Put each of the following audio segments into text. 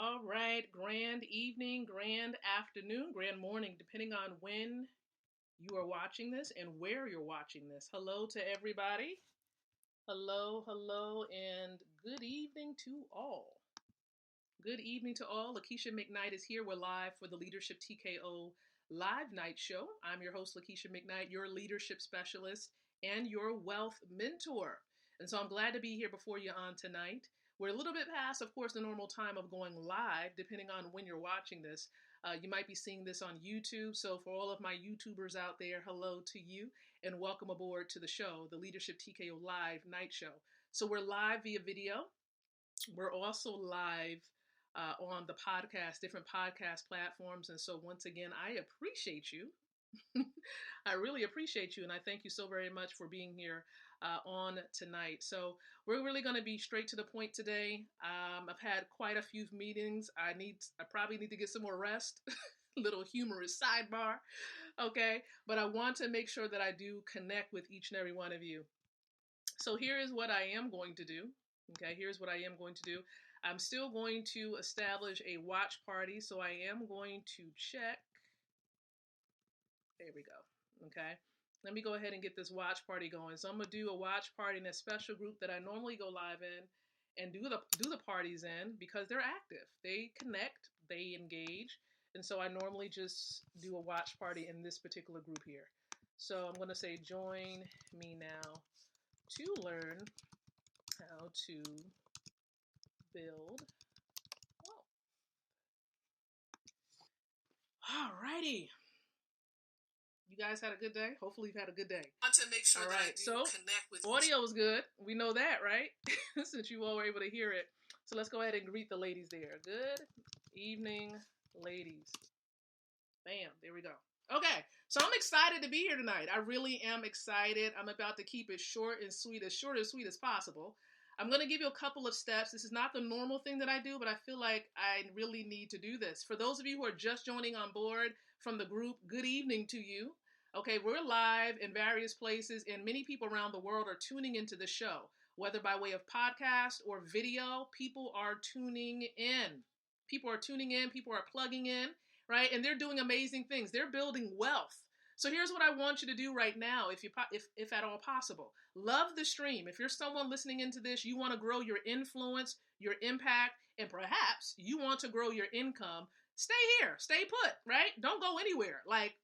All right, grand evening, grand afternoon, grand morning, depending on when you are watching this and where you're watching this. Hello to everybody. Hello, hello, and good evening to all. Good evening to all. Lakeisha McKnight is here. We're live for the Leadership TKO Live Night Show. I'm your host, Lakeisha McKnight, your leadership specialist and your wealth mentor. And so I'm glad to be here before you on tonight. We're a little bit past, of course, the normal time of going live, depending on when you're watching this. You might be seeing this on YouTube. So for all of my YouTubers out there, hello to you and welcome aboard to the show, the Leadership TKO Live Night Show. So we're live via video. We're also live on the podcast, different podcast platforms. And so once again, I appreciate you. I really appreciate you. And I thank you so very much for being here on tonight. So we're really going to be straight to the point today. I've had quite a few meetings. I probably need to get some more rest. Little humorous sidebar. Okay. But I want to make sure that I do connect with each and every one of you. So here is what I am going to do. Okay, here's what I am going to do. I'm still going to establish a watch party, so I am going to check. There we go. Okay, let me go ahead and get this watch party going. So I'm gonna do a watch party in a special group that I normally go live in and do the parties in because they're active. They connect, they engage, and so I normally just do a watch party in this particular group here. So I'm gonna say join me now to learn how to build. Alrighty. You guys had a good day? Hopefully you've had a good day. I want to make sure that I do connect with audio is good. We know that, right? Since you all were able to hear it. So let's go ahead and greet the ladies there. Good evening, ladies. Bam, there we go. Okay, so I'm excited to be here tonight. I really am excited. I'm about to keep it short and sweet as possible. I'm going to give you a couple of steps. This is not the normal thing that I do, but I feel like I really need to do this. For those of you who are just joining on board from the group, good evening to you. Okay, we're live in various places, and many people around the world are tuning into the show, whether by way of podcast or video. People are tuning in. People are tuning in. People are plugging in, right? And they're doing amazing things. They're building wealth. So here's what I want you to do right now, if at all possible. Love the stream. If you're someone listening into this, you want to grow your influence, your impact, and perhaps you want to grow your income, stay here, stay put, right? Don't go anywhere. Like,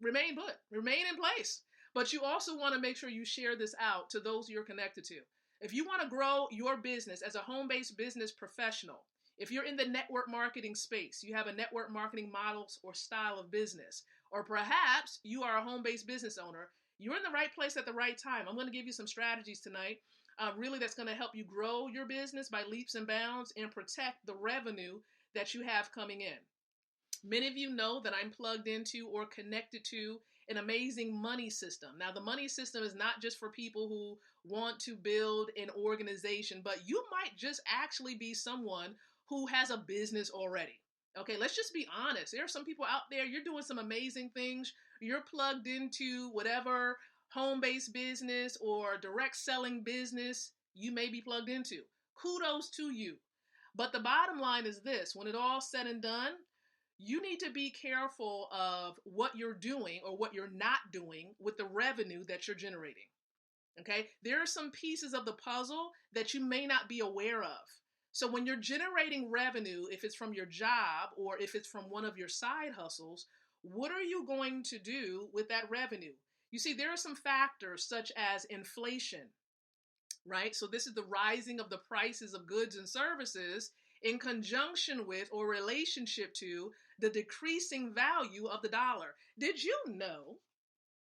remain put, remain in place. But you also want to make sure you share this out to those you're connected to. If you want to grow your business as a home-based business professional, if you're in the network marketing space, you have a network marketing model or style of business, or perhaps you are a home-based business owner, you're in the right place at the right time. I'm going to give you some strategies tonight, really that's going to help you grow your business by leaps and bounds and protect the revenue that you have coming in. Many of you know that I'm plugged into or connected to an amazing money system. Now, the money system is not just for people who want to build an organization, but you might just actually be someone who has a business already. Okay, let's just be honest. There are some people out there, you're doing some amazing things. You're plugged into whatever home-based business or direct selling business you may be plugged into. Kudos to you. But the bottom line is this: when it all said and done, you need to be careful of what you're doing or what you're not doing with the revenue that you're generating. Okay, there are some pieces of the puzzle that you may not be aware of. So when you're generating revenue, if it's from your job or if it's from one of your side hustles, what are you going to do with that revenue? You see, there are some factors such as inflation, right? So this is the rising of the prices of goods and services in conjunction with or relationship to the decreasing value of the dollar. Did you know,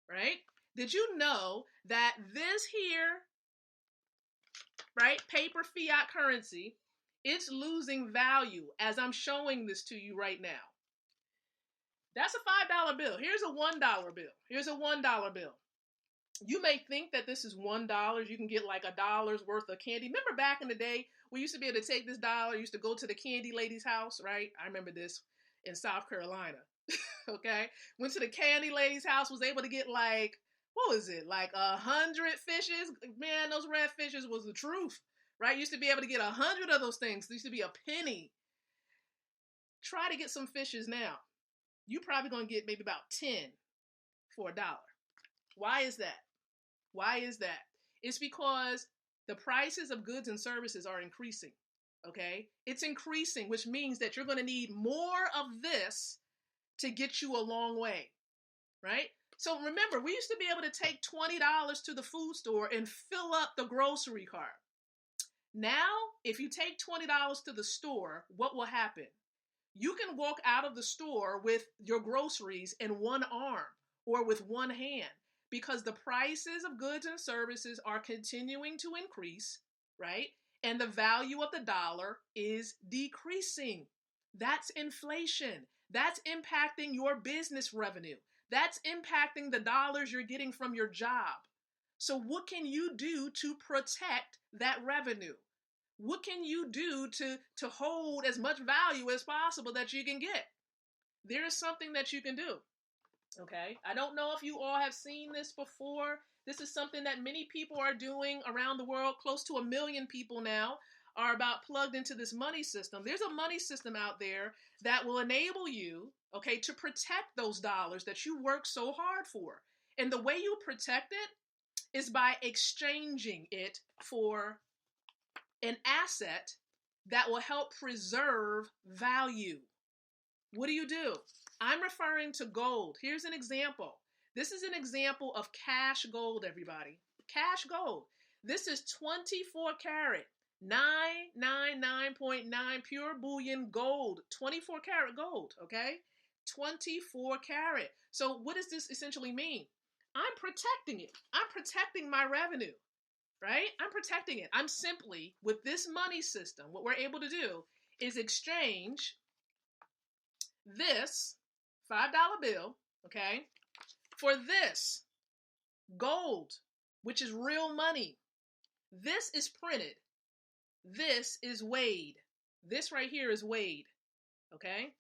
right? Did you know that this here, right, paper fiat currency, it's losing value as I'm showing this to you right now. That's a $5 bill. Here's a $1 bill. Here's a $1 bill. You may think that this is $1. You can get like $1 worth of candy. Remember back in the day, we used to be able to take this dollar, used to go to the candy lady's house, right? I remember this in South Carolina. Okay? Went to the candy lady's house, was able to get like, what was it? Like 100 fishes. Man, those red fishes was the truth, right? Used to be able to get 100 of those things. It used to be a penny. Try to get some fishes now. You're probably going to get maybe about 10 for $1. Why is that? Why is that? It's because the prices of goods and services are increasing. Okay? It's increasing, which means that you're going to need more of this to get you a long way. Right? So remember, we used to be able to take $20 to the food store and fill up the grocery cart. Now, if you take $20 to the store, what will happen? You can walk out of the store with your groceries in one arm or with one hand because the prices of goods and services are continuing to increase, right? And the value of the dollar is decreasing. That's inflation. That's impacting your business revenue. That's impacting the dollars you're getting from your job. So what can you do to protect that revenue? What can you do to hold as much value as possible that you can get? There is something that you can do. Okay? I don't know if you all have seen this before. This is something that many people are doing around the world. Close to 1 million people now are about plugged into this money system. There's a money system out there that will enable you, okay, to protect those dollars that you work so hard for. And the way you protect it is by exchanging it for an asset that will help preserve value. What do? I'm referring to gold. Here's an example. This is an example of cash gold, everybody. Cash gold. This is 24 karat, 999.9 pure bullion gold, 24 karat gold, okay? 24 karat. So what does this essentially mean? I'm protecting it. I'm protecting my revenue. Right? I'm protecting it. I'm simply, with this money system, what we're able to do is exchange this $5 bill, okay, for this gold, which is real money. This is printed. This is weighed. This right here is weighed, okay?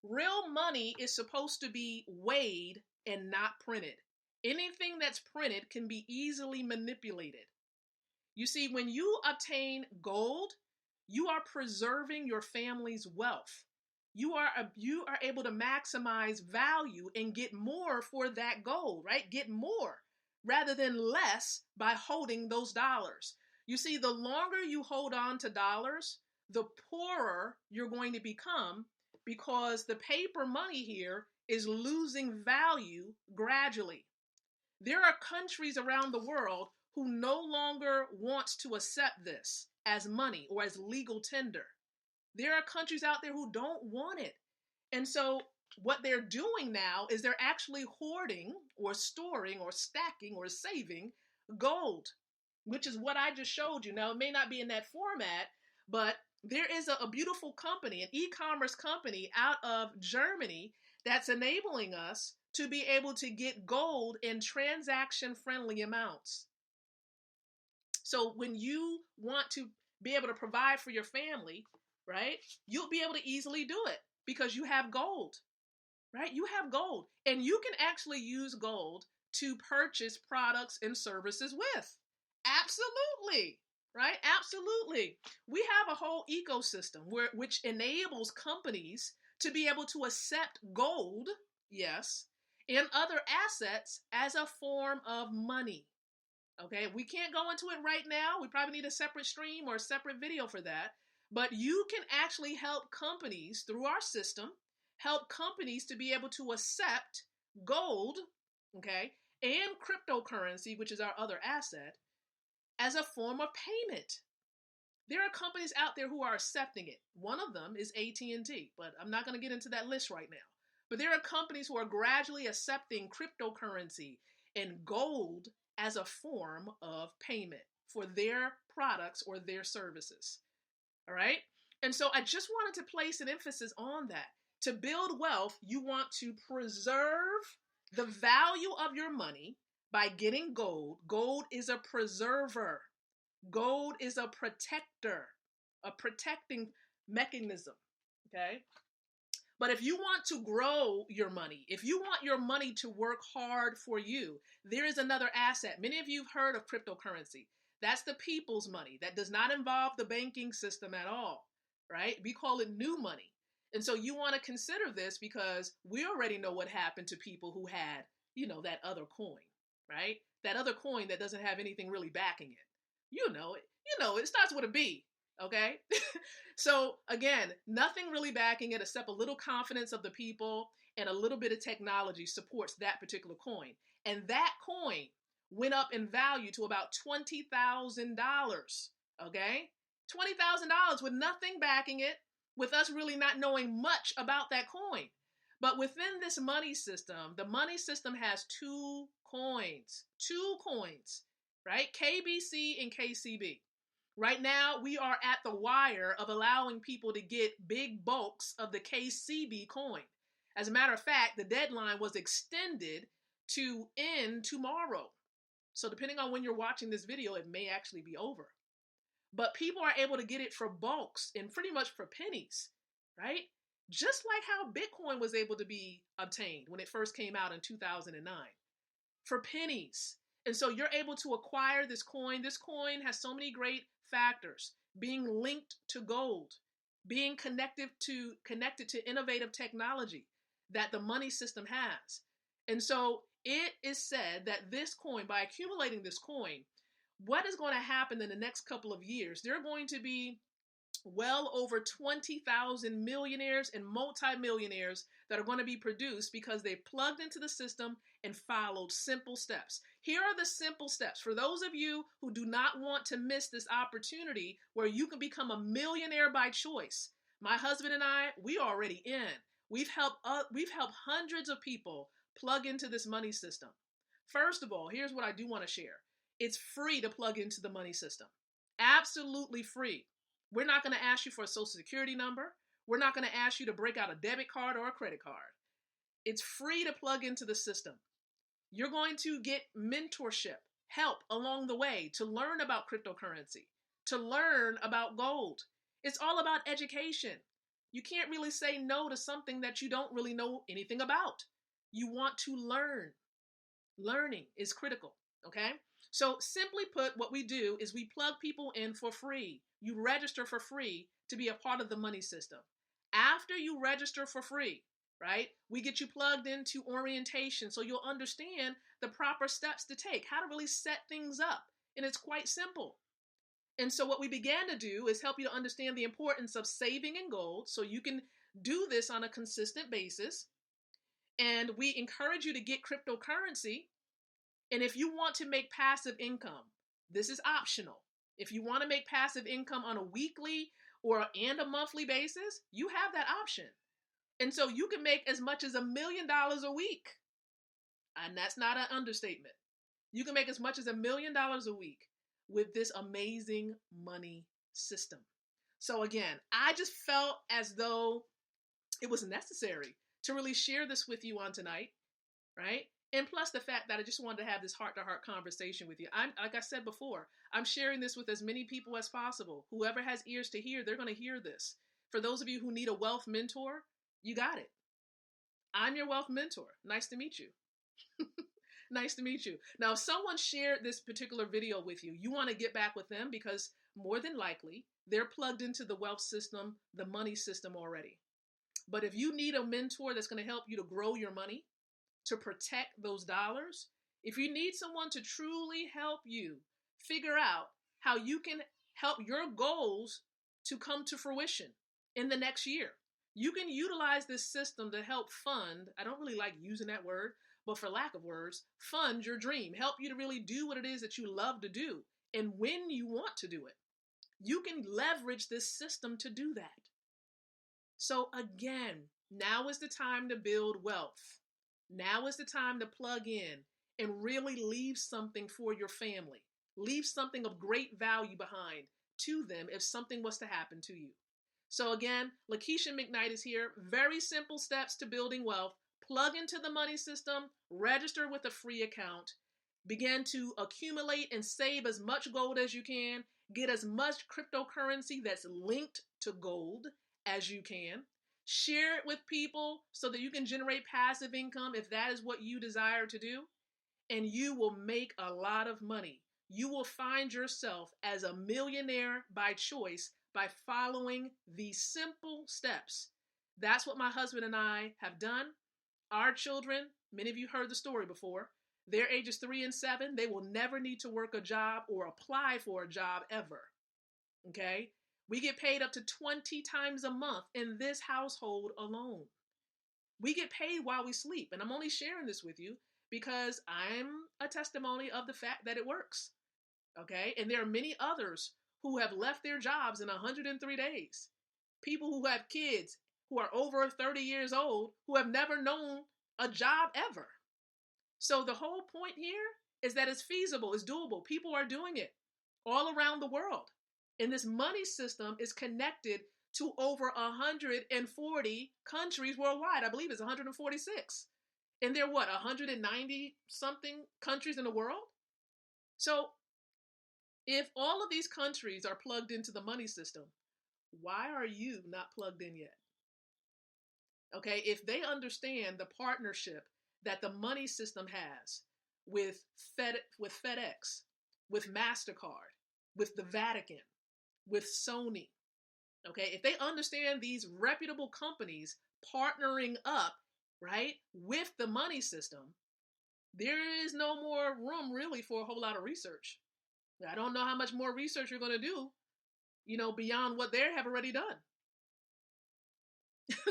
Real money is supposed to be weighed and not printed. Anything that's printed can be easily manipulated. You see, when you obtain gold, you are preserving your family's wealth. You are able to maximize value and get more for that gold, right? Get more rather than less by holding those dollars. You see, the longer you hold on to dollars, the poorer you're going to become because the paper money here is losing value gradually. There are countries around the world who no longer wants to accept this as money or as legal tender. There are countries out there who don't want it. And so what they're doing now is they're actually hoarding or storing or stacking or saving gold, which is what I just showed you. Now, it may not be in that format, but there is a beautiful company, an e-commerce company out of Germany that's enabling us to be able to get gold in transaction-friendly amounts. So when you want to be able to provide for your family, right, you'll be able to easily do it because you have gold, right? You have gold. And you can actually use gold to purchase products and services with. Absolutely, right? Absolutely. We have a whole ecosystem which enables companies to be able to accept gold, yes, and other assets as a form of money. Okay, we can't go into it right now. We probably need a separate stream or a separate video for that. But you can actually help companies through our system, help companies to be able to accept gold, okay, and cryptocurrency, which is our other asset, as a form of payment. There are companies out there who are accepting it. One of them is AT&T, but I'm not going to get into that list right now. But there are companies who are gradually accepting cryptocurrency and gold as a form of payment for their products or their services. All right? And so I just wanted to place an emphasis on that. To build wealth, you want to preserve the value of your money by getting gold. Gold is a preserver. Gold is a protector, a protecting mechanism. Okay? But if you want to grow your money, if you want your money to work hard for you, there is another asset. Many of you have heard of cryptocurrency. That's the people's money. That does not involve the banking system at all, right? We call it new money. And so you want to consider this because we already know what happened to people who had, that other coin, right? That other coin that doesn't have anything really backing it. It starts with a B, okay? So again, nothing really backing it except a little confidence of the people and a little bit of technology supports that particular coin. And that coin went up in value to about $20,000, okay? $20,000 with nothing backing it, with us really not knowing much about that coin. But within this money system, the money system has two coins, right? KBC and KCB. Right now, we are at the wire of allowing people to get big bulks of the KCB coin. As a matter of fact, the deadline was extended to end tomorrow. So depending on when you're watching this video, it may actually be over. But people are able to get it for bulks and pretty much for pennies, right? Just like how Bitcoin was able to be obtained when it first came out in 2009, for pennies. And so you're able to acquire this coin. This coin has so many great factors: being linked to gold, being connected to innovative technology that the money system has. And so it is said that this coin, by accumulating this coin, what is going to happen in the next couple of years? There are going to be well over 20,000 millionaires and multimillionaires that are going to be produced because they plugged into the system and followed simple steps. Here are the simple steps for those of you who do not want to miss this opportunity where you can become a millionaire by choice. My husband and I, we are already in. We've helped hundreds of people plug into this money system. First of all, here's what I do want to share. It's free to plug into the money system. Absolutely free. We're not going to ask you for a social security number. We're not going to ask you to break out a debit card or a credit card. It's free to plug into the system. You're going to get mentorship, help along the way to learn about cryptocurrency, to learn about gold. It's all about education. You can't really say no to something that you don't really know anything about. You want to learn. Learning is critical, okay? So simply put, what we do is we plug people in for free. You register for free to be a part of the money system. After you register for free, right, we get you plugged into orientation so you'll understand the proper steps to take, how to really set things up. And it's quite simple. And so what we began to do is help you to understand the importance of saving in gold so you can do this on a consistent basis. And we encourage you to get cryptocurrency. And if you want to make passive income, this is optional. If you want to make passive income on a weekly and a monthly basis, you have that option. And so you can make as much as $1 million a week. And that's not an understatement. You can make as much as $1 million a week with this amazing money system. So again, I just felt as though it was necessary to really share this with you on tonight, right? And plus the fact that I just wanted to have this heart-to-heart conversation with you. Like I said before, I'm sharing this with as many people as possible. Whoever has ears to hear, they're going to hear this. For those of you who need a wealth mentor, you got it. I'm your wealth mentor. Nice to meet you. Nice to meet you. Now, if someone shared this particular video with you, you want to get back with them because more than likely, they're plugged into the wealth system, the money system already. But if you need a mentor that's going to help you to grow your money, to protect those dollars, if you need someone to truly help you figure out how you can help your goals to come to fruition in the next year, you can utilize this system to help fund, I don't really like using that word, but for lack of words, fund your dream, help you to really do what it is that you love to do and when you want to do it. You can leverage this system to do that. So again, now is the time to build wealth. Now is the time to plug in and really leave something for your family. Leave something of great value behind to them if something was to happen to you. So again, Lakeisha McKnight is here. Very simple steps to building wealth. Plug into the money system, register with a free account, begin to accumulate and save as much gold as you can, get as much cryptocurrency that's linked to gold as you can. Share it with people so that you can generate passive income if that is what you desire to do. And you will make a lot of money. You will find yourself as a millionaire by choice by following these simple steps That's what my husband and I have done. Our children, many of you heard the story before, their ages 3 and 7, they will never need to work a job or apply for a job ever. Okay? We get paid up to 20 times a month in this household alone. We get paid while we sleep. And I'm only sharing this with you because I'm a testimony of the fact that it works. Okay? And there are many others who have left their jobs in 103 days. People who have kids who are over 30 years old who have never known a job ever. So the whole point here is that it's feasible, it's doable. People are doing it all around the world. And this money system is connected to over 140 countries worldwide. I believe it's 146. And there are 190 something countries in the world? So if all of these countries are plugged into the money system, why are you not plugged in yet? Okay, if they understand the partnership that the money system has with FedEx, with MasterCard, with the Vatican, with Sony, okay, if they understand these reputable companies partnering up, right, with the money system, there is no more room really for a whole lot of research. I don't know how much more research you're going to do, beyond what they have already done.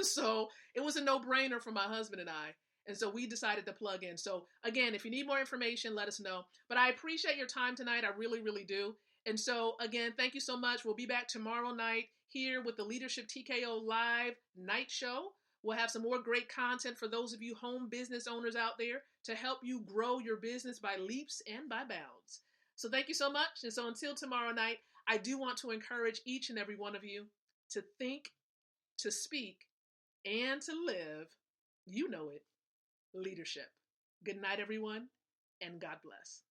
So it was a no-brainer for my husband and I. And so we decided to plug in. So again, if you need more information, let us know. But I appreciate your time tonight. I really, really do. And so again, thank you so much. We'll be back tomorrow night here with the Leadership TKO Live night show. We'll have some more great content for those of you home business owners out there to help you grow your business by leaps and by bounds. So thank you so much. And so until tomorrow night, I do want to encourage each and every one of you to think, to speak, and to live, you know it, leadership. Good night, everyone, and God bless.